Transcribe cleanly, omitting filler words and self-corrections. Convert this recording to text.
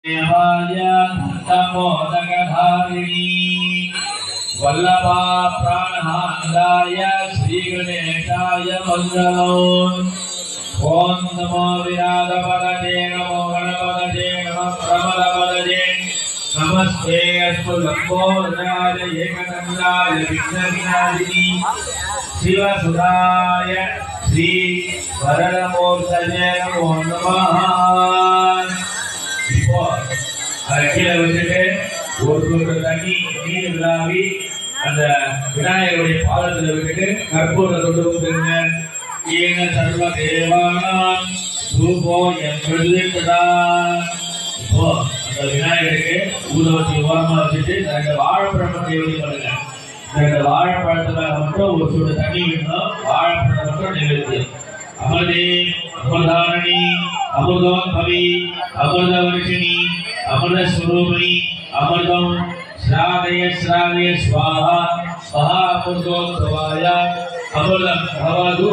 देवाय धर्मोदकधारिणी वल्लभा प्राणहान्दाय श्री गणेशाय मंगलम्। ओम नमो विराजपदये नमो गणपतये नमः प्रमदपदये नमस्ते अस्तु लंबोदराय एकदंडाय विघ्नविनाशिनी शिवसुधाय श्री वरदमूर्तये नमो नमः। இப்போ கீழே வச்சுட்டு ஒரு சொட்டு தண்ணி நீர் விழாவி அந்த விநாயகருடைய பாதத்தில் விட்டுட்டு கற்பூரத்தை கொண்டு வந்துருங்க. ஏன சர்வ தேவானாம் ரூபோயம் பிரதிஷ்டதாம். இப்போ அந்த விநாயகருக்கு ஊதுவத்தி ஓரமா வச்சுட்டு ரெண்டு வாழைப்பழத்தை பண்ணுங்க. ரெண்டு வாழைப்பழத்துல மட்டும் ஒரு சொட்டு தண்ணி விடணும். வாழைப்பழம் மட்டும் நிறுத்தியும். அமர்தே அமர்தாரணி அமிர்தோத்பவி அமிர்தவர்ஷிணி அமிர்தஸ்வரூபிணி அமிர்தம் ஸ்ராதய ஸ்ராதய ஸ்வாஹா ஸ்வாஹா அமிர்தோத்பவாய அமிர்தம் பவது।